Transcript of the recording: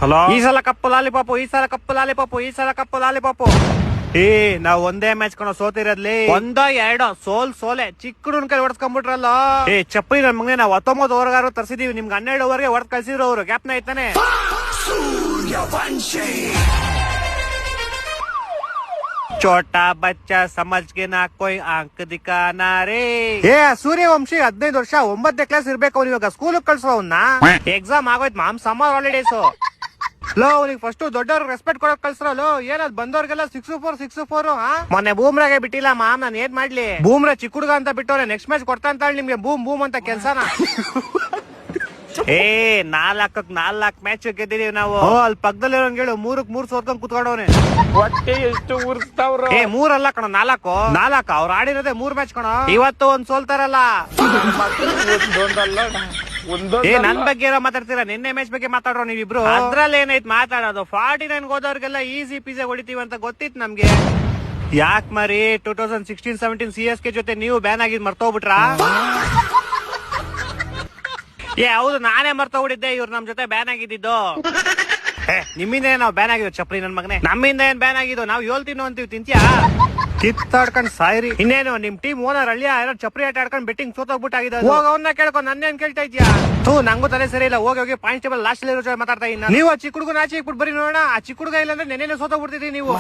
Hello, ಈ ಸಲ ಕಪ್ಪು lollipop, ಈ ಸಲ ಕಪ್ಪು ಲಾಲಿಪಾಪು, ಈ ಸಲ ಕಪ್ಪು ಲಾಲಿಪಾಪು. ನಾವ್ ಒಂದೇ ಮ್ಯಾಚ್ ಕಣೋ ಸೋತಿರೋದ್ಲಿ, ಒಂದೋ ಎರಡೋ ಸೋಲೆ ಚಿಕ್ಕ ಹುಡುಗನ ಕೈ ಹೊಡ್ಸ್ಕೊಂಡ್ಬಿಟ್ರಲ್ಲ. ಚಪ್ಪಲಿ ನನ್ ಮಗನೇ, ನಾವ್ 19 ಓವರ್ಗಾರು ತರ್ಸಿದೀವಿ, ನಿಮ್ಗೆ 12 ಓವರ್ಗೆ ಹೊಡೆದ್ ಕಳ್ಸಿದ್ರು ಅವ್ರು. ಗ್ಯಾಪ್ನ ಐತಾನೆ. ಚೋಟಾ ಬಚ್ಚಾ ಸಮಜ್ಗೆ ನಾ ಕೊಯ್ ಅಂಕ ದಿಕ್ಕಾನಾ ರೇ. ಸೂರ್ಯವಂಶಿ 15 ವರ್ಷ 9ನೇ ಕ್ಲಾಸ್ ಇರ್ಬೇಕು ಅವ್ನು. ಇವಾಗ ಸ್ಕೂಲ್ ಕಳ್ಸೋ ಅವ್ನ. ಎಕ್ಸಾಮ್ ಆಗೋಯ್ತು ಮಾಮ್, ಸಮ್ಮರ್ ಹಾಲಿಡೇಸ್. ಲೋ ಅವ್ನಿಗೆ ಫಸ್ಟ್ ದೊಡ್ಡವ್ರಿಗೆ ರೆಸ್ಪೆಕ್ಟ್ ಕೊಡಕ್ ಕಳ್ಸ್ರಲ್ಲೋ. ಏನದ್ ಬಂದವ್ರಿಗೆಲ್ಲ 6-4 ಮೊನ್ನೆ ಬೂಮ್ರಾಗೆ ಬಿಟ್ಟಿಲ್ಲ ಮಾಮ್, ನಾನ್ ಏನ್ ಮಾಡ್ಲಿ. ಬೂಮ್ರಾ ಚಿಕ್ಕ ಹುಡುಗ ಅಂತ ಬಿಟ್ಟವ್ರೆ, ನೆಕ್ಸ್ಟ್ ಮ್ಯಾಚ್ ಕೊಡ್ತಾ ಅಂತ ನಿಮ್ಗೆ ಬೂಮ್ ಅಂತ ಕೆಲ್ಸನ. 4 ಮ್ಯಾಚ್ ಗೆದ್ದಿದೀವಿ ನಾವು. ಅಲ್ಲಿ ಪಕ್ಕದಲ್ಲಿರೋ ಹೇಳು 3-3 ಸೋತ್ಕೊಂಡ್ ಕುತ್ಕೊಂಡವ್ನೆ. ಹೊಟ್ಟೆ ಎಷ್ಟು ಉರ್ಸ್ತಾವ್ರ. 3 ಅಲ್ಲ ಕಣ, 4 ಅವ್ರು ಆಡಿರೋದೇ 3 ಮ್ಯಾಚ್ ಕಣ. ಇವತ್ತು ಒಂದ್ ಸೋಲ್ತಾರಲ್ಲ. ನನ್ ಬಗ್ಗೆ ಏನೋ ಮಾತಾಡ್ತೀರಾ, ನಿನ್ನೆ ಮ್ಯಾಚ್ ಬಗ್ಗೆ ಮಾತಾಡ್ರೋ ನೀವಿಬ್ರು. ಅದ್ರಲ್ಲಿ ಏನೈತ್ ಮಾತಾಡೋದು. 49 ಹೋದವ್ರಿಗೆಲ್ಲ ಈಸಿ ಪಿಜ್ಜಾ ಹೊಡಿತೀವಿ ಅಂತ ಗೊತ್ತಿತ್ತು ನಮ್ಗೆ. ಯಾಕ್ ಮರಿ 2016-17 CSK ಜೊತೆ ನೀವು ಬ್ಯಾನ್ ಆಗಿದ್ ಮರ್ತೋಗ್ಬಿಟ್ರಾ? ಹೌದು, ನಾನೇ ಮರ್ತೋಗ್ಬಿಟ್ಟಿದ್ದೆ ಇವ್ರು ನಮ್ ಜೊತೆ ಬ್ಯಾನ್ ಆಗಿದ್ದು. ನಿಮ್ಮಿಂದ ನಾವ್ ಬ್ಯಾನ್ ಆಗಿದ್ವು ಚಪ್ಲಿ ನನ್ ಮಗನೇ. ನಮ್ಮಿಂದ ಏನ್ ಬ್ಯಾನ್ ಆಗಿದ್ದು, ನಾವ್ ಹೇಳ್ತೀನೋ ಅಂತೀವಿ, ತಿಂತ್ಯಾ ಕಿತ್ತಾಡ್ಕೊಂಡ್ ಸಾಯ್ರಿ. ಇನ್ನೇನು ನಿಮ್ ಟೀಮ್ ಓನರ್ ಅಳಿಯ ಯಾರೋ ಚಪ್ರಿ ಆಟ ಆಡ್ಕೊಂಡ್ ಬೆಟ್ಟಿಂಗ್ ಸೋತೋಗ್ಬಿಟ್ಟಾಗಿದೆ. ಹೋಗ ಅವ್ನ ಕೇಳ್ಕೊಂಡು ನನ್ನೇನ್ ಕೇಳ್ತಾ ಇದ್ಯಾ? ನಂಗೂ ತಲೆ ಸರಿ ಇಲ್ಲ. ಹೋಗಿ ಪಾಯಿಂಟ್ ಟೇಬಲ್ ಲಾಸ್ಟ್ ಅಲ್ಲಿ ಮಾತಾಡ್ತಾ ಇನ್ನ. ನೀವು ಆ ಚಿಕ್ಕ ಹುಡುಗನ ಆಚೆ ಇಕ್ಬಿಟ್ಟು ಬರೀ ನೋಡೋಣ. ಆ ಚಿಕ್ಕ ಹುಡುಗ ಇಲ್ಲ ಅಂದ್ರೆ ನೆನ್ನೆ ಸೋತೋಗ್ಬಿಡ್ತಿದೀವಿ ನೀವು.